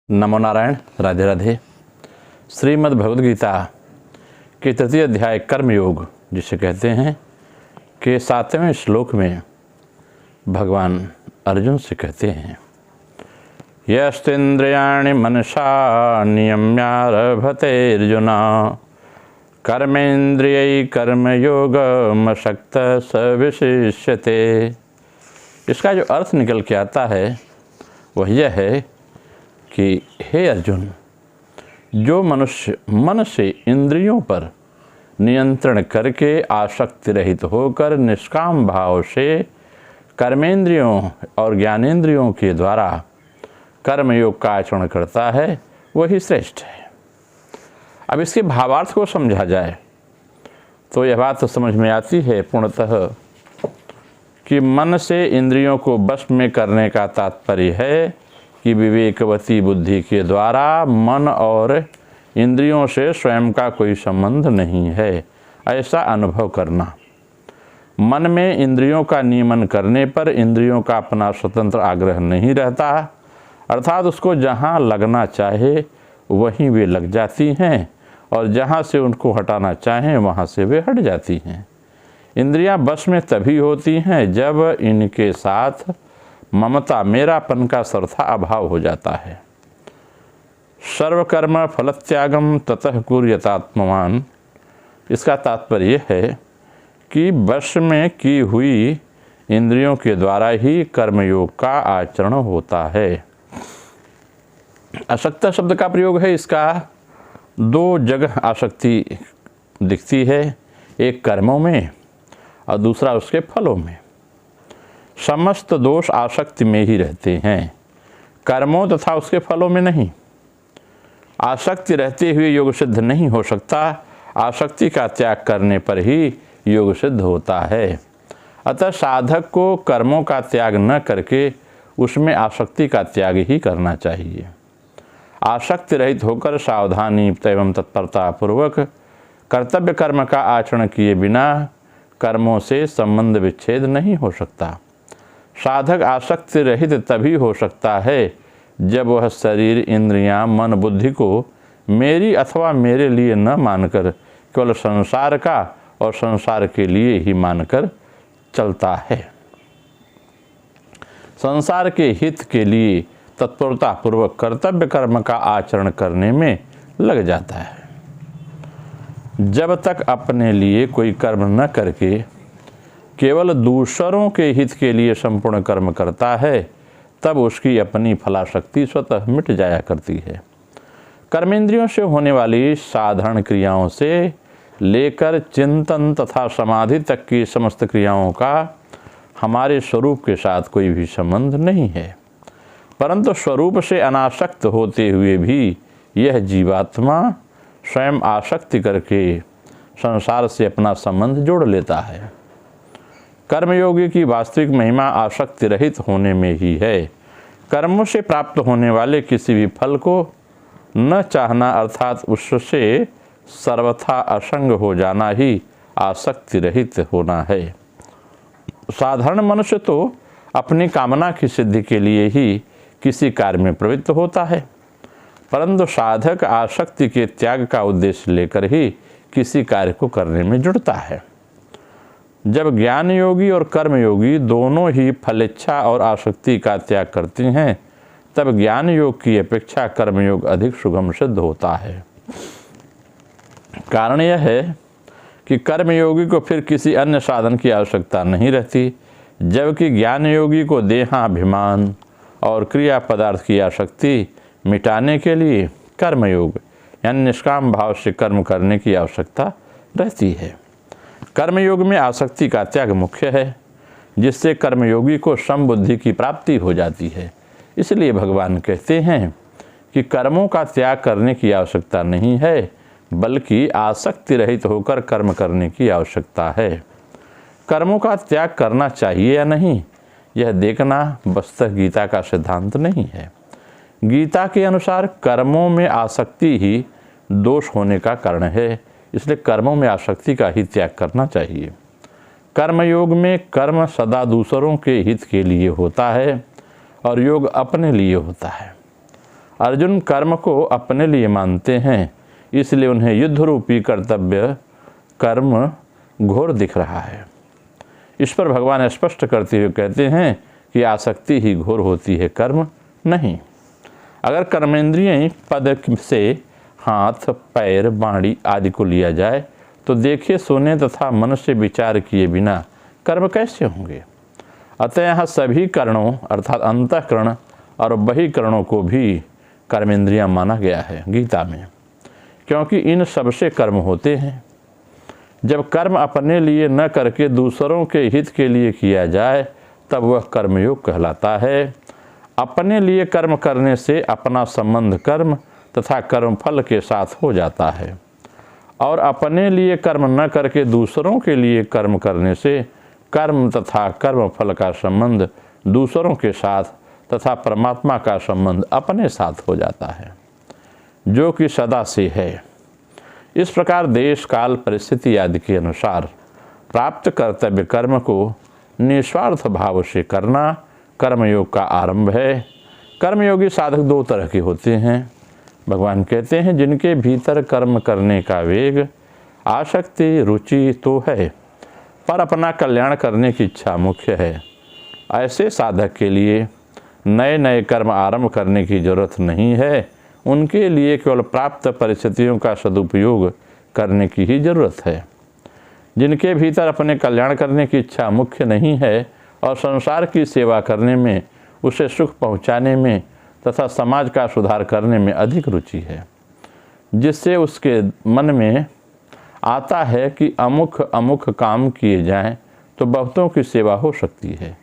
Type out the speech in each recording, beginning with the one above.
नमो नारायण। राधे राधे। श्रीमद् भगवद गीता के तृतीय अध्याय कर्मयोग जिसे कहते हैं के 7वें श्लोक में भगवान अर्जुन से कहते हैं, यस्तेन्द्रियाणि मनसा नियम्यारभते अर्जुन कर्मेन्द्रियै कर्मयोगमशक्तः स विशिष्यते। इसका जो अर्थ निकल के आता है वह यह है कि हे अर्जुन, जो मनुष्य मन से इंद्रियों पर नियंत्रण करके आसक्ति रहित होकर निष्काम भाव से कर्मेंद्रियों और ज्ञानेंद्रियों के द्वारा कर्मयोग का आचरण करता है वही श्रेष्ठ है। अब इसके भावार्थ को समझा जाए तो यह बात तो समझ में आती है पूर्णतः कि मन से इंद्रियों को वश में करने का तात्पर्य है कि विवेकवती बुद्धि के द्वारा मन और इंद्रियों से स्वयं का कोई संबंध नहीं है, ऐसा अनुभव करना। मन में इंद्रियों का नियमन करने पर इंद्रियों का अपना स्वतंत्र आग्रह नहीं रहता, अर्थात उसको जहाँ लगना चाहे वहीं वे लग जाती हैं और जहाँ से उनको हटाना चाहें वहाँ से वे हट जाती हैं। इंद्रियां बस में तभी होती हैं जब इनके साथ ममता मेरापन का सर्वथा अभाव हो जाता है। सर्वकर्म फलत्यागम ततः कुर्यतात्मवान, इसका तात्पर्य है कि वश में की हुई इंद्रियों के द्वारा ही कर्मयोग का आचरण होता है। आसक्त शब्द का प्रयोग है, इसका दो जगह आसक्ति दिखती है, एक कर्मों में और दूसरा उसके फलों में। समस्त दोष आसक्ति में ही रहते हैं, कर्मों तथा उसके फलों में नहीं। आसक्ति रहते हुए योग सिद्ध नहीं हो सकता, आसक्ति का त्याग करने पर ही योग सिद्ध होता है। अतः साधक को कर्मों का त्याग न करके उसमें आसक्ति का त्याग ही करना चाहिए। आसक्ति रहित होकर सावधानी एवं तत्परता पूर्वक कर्तव्य कर्म का आचरण किए बिना कर्मों से संबंध विच्छेद नहीं हो सकता। साधक आसक्ति रहित तभी हो सकता है जब वह शरीर, इंद्रियां, मन, बुद्धि को मेरी अथवा मेरे लिए न मानकर केवल संसार का और संसार के लिए ही मानकर चलता है। संसार के हित के लिए तत्परता पूर्वक कर्तव्य कर्म का आचरण करने में लग जाता है। जब तक अपने लिए कोई कर्म न करके केवल दूसरों के हित के लिए संपूर्ण कर्म करता है तब उसकी अपनी फलाशक्ति स्वतः मिट जाया करती है। कर्मेंद्रियों से होने वाली साधारण क्रियाओं से लेकर चिंतन तथा समाधि तक की समस्त क्रियाओं का हमारे स्वरूप के साथ कोई भी संबंध नहीं है, परंतु स्वरूप से अनासक्त होते हुए भी यह जीवात्मा स्वयं आसक्ति करके संसार से अपना संबंध जोड़ लेता है। कर्मयोगी की वास्तविक महिमा आसक्ति रहित होने में ही है। कर्मों से प्राप्त होने वाले किसी भी फल को न चाहना अर्थात उससे सर्वथा असंग हो जाना ही आसक्ति रहित होना है। साधारण मनुष्य तो अपनी कामना की सिद्धि के लिए ही किसी कार्य में प्रवृत्त होता है, परंतु साधक आसक्ति के त्याग का उद्देश्य लेकर ही किसी कार्य को करने में जुड़ता है। जब ज्ञान योगी और कर्म योगी दोनों ही फलेच्छा और आसक्ति का त्याग करते हैं तब ज्ञान योग की अपेक्षा कर्मयोग अधिक सुगम सिद्ध होता है। कारण यह है कि कर्मयोगी को फिर किसी अन्य साधन की आवश्यकता नहीं रहती, जबकि ज्ञान योगी को देहाभिमान और क्रिया पदार्थ की आसक्ति मिटाने के लिए कर्मयोग यानी निष्काम भाव से कर्म करने की आवश्यकता रहती है। कर्मयोग में आसक्ति का त्याग मुख्य है, जिससे कर्मयोगी को समबुद्धि की प्राप्ति हो जाती है। इसलिए भगवान कहते हैं कि कर्मों का त्याग करने की आवश्यकता नहीं है, बल्कि आसक्ति रहित होकर कर्म करने की आवश्यकता है। कर्मों का त्याग करना चाहिए या नहीं, यह देखना वस्तुतः गीता का सिद्धांत नहीं है। गीता के अनुसार कर्मों में आसक्ति ही दोष होने का कारण है, इसलिए कर्मों में आसक्ति का ही त्याग करना चाहिए। कर्मयोग में कर्म सदा दूसरों के हित के लिए होता है और योग अपने लिए होता है। अर्जुन कर्म को अपने लिए मानते हैं, इसलिए उन्हें युद्ध रूपी कर्तव्य कर्म घोर दिख रहा है। इस पर भगवान स्पष्ट करते हुए कहते हैं कि आसक्ति ही घोर होती है, कर्म नहीं। अगर कर्मेंद्रियें पद से हाथ, पैर, बाणी आदि को लिया जाए तो देखिए सुने तथा मन से विचार किए बिना कर्म कैसे होंगे। अतः यहाँ सभी करणों अर्थात अंतःकरण और बहिकरणों को भी कर्मेंद्रियां माना गया है गीता में, क्योंकि इन सबसे कर्म होते हैं। जब कर्म अपने लिए न करके दूसरों के हित के लिए किया जाए तब वह कर्मयोग कहलाता है। अपने लिए कर्म करने से अपना संबंध कर्म तथा कर्मफल के साथ हो जाता है, और अपने लिए कर्म न करके दूसरों के लिए कर्म करने से कर्म तथा कर्मफल का संबंध दूसरों के साथ तथा परमात्मा का संबंध अपने साथ हो जाता है, जो कि सदा से है। इस प्रकार देश काल परिस्थिति आदि के अनुसार प्राप्त कर्तव्य कर्म को निस्वार्थ भाव से करना कर्मयोग का आरंभ है। कर्मयोगी साधक दो तरह के होते हैं। भगवान कहते हैं जिनके भीतर कर्म करने का वेग, आसक्ति, रुचि तो है, पर अपना कल्याण करने की इच्छा मुख्य है। ऐसे साधक के लिए नए नए कर्म आरंभ करने की जरूरत नहीं है। उनके लिए केवल प्राप्त परिस्थितियों का सदुपयोग करने की ही जरूरत है। जिनके भीतर अपने कल्याण करने की इच्छा मुख्य नहीं है और संसार की सेवा करने में, उसे सुख पहुंचाने में तथा समाज का सुधार करने में अधिक रुचि है, जिससे उसके मन में आता है कि अमुक अमुक काम किए जाएं तो बहुतों की सेवा हो सकती है,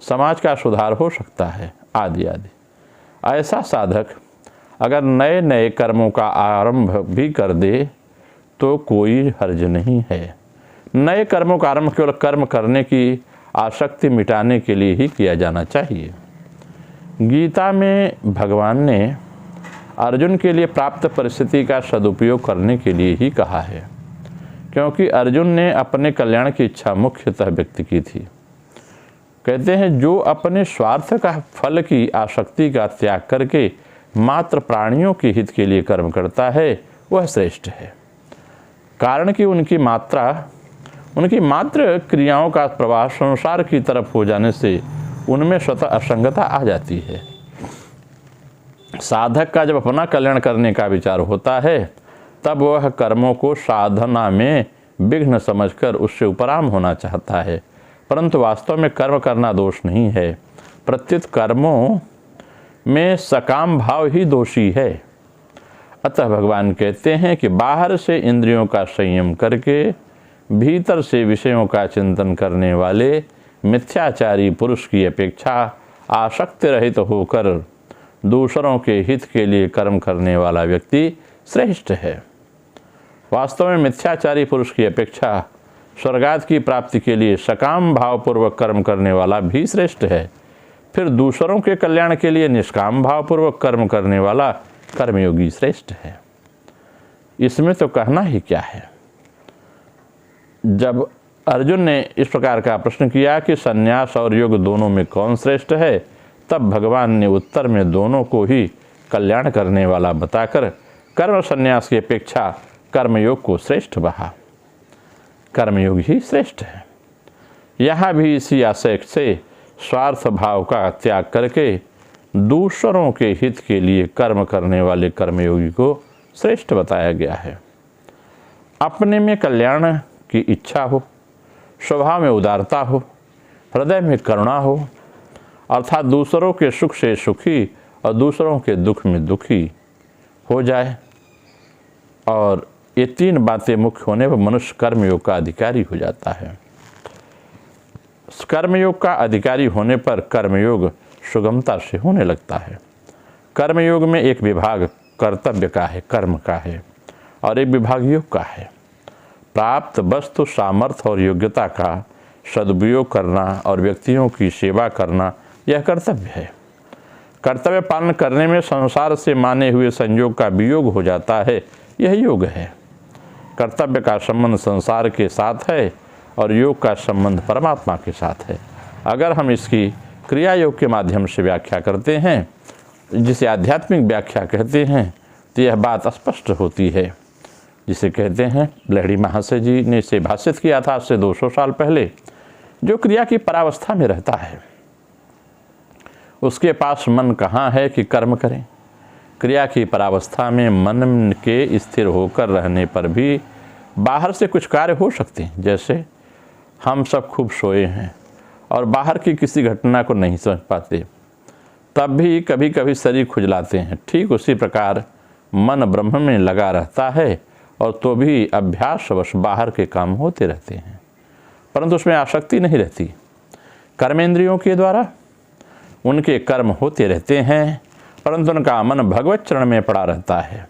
समाज का सुधार हो सकता है, आदि आदि। ऐसा साधक अगर नए नए कर्मों का आरंभ भी कर दे तो कोई हर्ज नहीं है। नए कर्मों का आरंभ केवल कर्म करने की आसक्ति मिटाने के लिए ही किया जाना चाहिए। गीता में भगवान ने अर्जुन के लिए प्राप्त परिस्थिति का सदुपयोग करने के लिए ही कहा है, क्योंकि अर्जुन ने अपने कल्याण की इच्छा मुख्यतः व्यक्त की थी। कहते हैं जो अपने स्वार्थ का फल की आसक्ति का त्याग करके मात्र प्राणियों के हित के लिए कर्म करता है वह श्रेष्ठ है। कारण कि उनकी मात्र क्रियाओं का प्रवाह संसार की तरफ हो जाने से उनमें स्वतः असंगता आ जाती है। साधक का जब अपना कल्याण करने का विचार होता है तब वह कर्मों को साधना में विघ्न समझकर उससे उपराम होना चाहता है, परंतु वास्तव में कर्म करना दोष नहीं है, प्रत्युत कर्मों में सकाम भाव ही दोषी है। अतः भगवान कहते हैं कि बाहर से इंद्रियों का संयम करके भीतर से विषयों का चिंतन करने वाले मिथ्याचारी पुरुष की अपेक्षा आसक्ति रहित होकर दूसरों के हित के लिए कर्म करने वाला व्यक्ति श्रेष्ठ है। वास्तव में मिथ्याचारी पुरुष की अपेक्षा स्वर्गाद की प्राप्ति के लिए सकाम भावपूर्वक कर्म करने वाला भी श्रेष्ठ है। फिर दूसरों के कल्याण के लिए निष्काम भावपूर्वक कर्म करने वाला कर्मयोगी श्रेष्ठ है। इसमें तो कहना ही क्या है। जब अर्जुन ने इस प्रकार का प्रश्न किया कि संन्यास और योग दोनों में कौन श्रेष्ठ है, तब भगवान ने उत्तर में दोनों को ही कल्याण करने वाला बताकर कर्म संन्यास की अपेक्षा कर्मयोग को श्रेष्ठ कहा। कर्मयोग ही श्रेष्ठ है। यहाँ भी इसी आशय से स्वार्थ भाव का त्याग करके दूसरों के हित के लिए कर्म करने वाले कर्मयोगी को श्रेष्ठ बताया गया है। अपने में कल्याण की इच्छा हो, स्वभाव में उदारता हो, हृदय में करुणा हो, अर्थात दूसरों के सुख से सुखी और दूसरों के दुख में दुखी हो जाए, और ये तीन बातें मुख्य होने पर मनुष्य कर्मयोग का अधिकारी हो जाता है। कर्मयोग का अधिकारी होने पर कर्मयोग सुगमता से होने लगता है। कर्मयोग में एक विभाग कर्तव्य का है, कर्म का है, और एक विभाग योग का है। प्राप्त वस्तु सामर्थ्य और योग्यता का सदुपयोग करना और व्यक्तियों की सेवा करना यह कर्तव्य है। कर्तव्य पालन करने में संसार से माने हुए संयोग का वियोग हो जाता है, यह योग है। कर्तव्य का संबंध संसार के साथ है और योग का संबंध परमात्मा के साथ है। अगर हम इसकी क्रिया योग के माध्यम से व्याख्या करते हैं जिसे आध्यात्मिक व्याख्या कहते हैं, तो यह बात स्पष्ट होती है। जिसे कहते हैं, लहड़ी महाशय जी ने इसे भाषित किया था आज से 200 साल पहले, जो क्रिया की परावस्था में रहता है उसके पास मन कहाँ है कि कर्म करें। क्रिया की परावस्था में मन के स्थिर होकर रहने पर भी बाहर से कुछ कार्य हो सकते हैं। जैसे हम सब खूब सोए हैं और बाहर की किसी घटना को नहीं समझ पाते, तब भी कभी कभी शरीर खुजलाते हैं। ठीक उसी प्रकार मन ब्रह्म में लगा रहता है और तो भी अभ्यासवश बाहर के काम होते रहते हैं, परंतु उसमें आसक्ति नहीं रहती। कर्मेंद्रियों के द्वारा उनके कर्म होते रहते हैं, परंतु उनका मन भगवत चरण में पड़ा रहता है।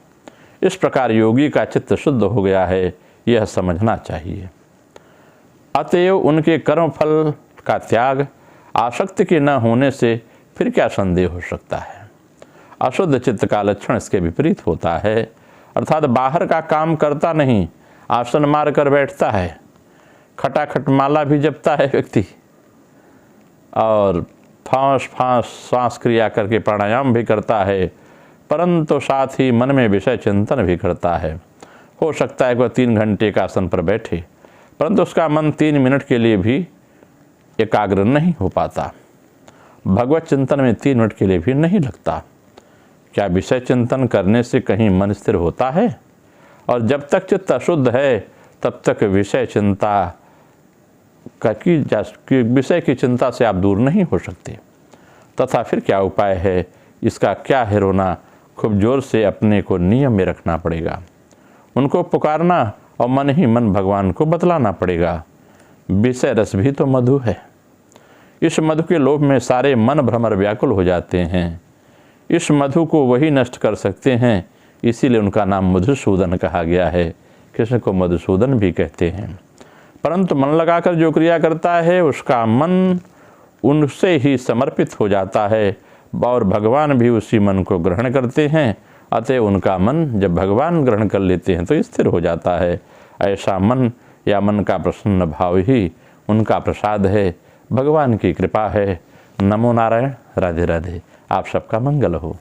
इस प्रकार योगी का चित्त शुद्ध हो गया है, यह समझना चाहिए। अतएव उनके कर्म फल का त्याग आसक्ति के न होने से फिर क्या संदेह हो सकता है। अशुद्ध चित्त का लक्षण इसके विपरीत होता है, अर्थात बाहर का काम करता नहीं, आसन मार कर बैठता है, खटाखट माला भी जपता है व्यक्ति और फांस श्वास क्रिया करके प्राणायाम भी करता है, परंतु साथ ही मन में विषय चिंतन भी करता है। हो सकता है वह 3 घंटे का आसन पर बैठे, परंतु उसका मन 3 मिनट के लिए भी एकाग्र नहीं हो पाता, भगवत चिंतन में 3 मिनट के लिए भी नहीं लगता। क्या विषय चिंतन करने से कहीं मन स्थिर होता है? और जब तक चित्त अशुद्ध है तब तक विषय चिंता विषय की चिंता से आप दूर नहीं हो सकते। तथा फिर क्या उपाय है? इसका क्या है रोना? खूब जोर से अपने को नियम में रखना पड़ेगा, उनको पुकारना और मन ही मन भगवान को बतलाना पड़ेगा। विषय रस भी तो मधु है, इस मधु के लोभ में सारे मन भ्रमर व्याकुल हो जाते हैं। इस मधु को वही नष्ट कर सकते हैं, इसीलिए उनका नाम मधुसूदन कहा गया है। कृष्ण को मधुसूदन भी कहते हैं। परंतु मन लगाकर जो क्रिया करता है उसका मन उनसे ही समर्पित हो जाता है और भगवान भी उसी मन को ग्रहण करते हैं। अतः उनका मन जब भगवान ग्रहण कर लेते हैं तो स्थिर हो जाता है। ऐसा मन या मन का प्रसन्न भाव ही उनका प्रसाद है, भगवान की कृपा है। नमो नारायण। राधे राधे। आप सबका मंगल हो।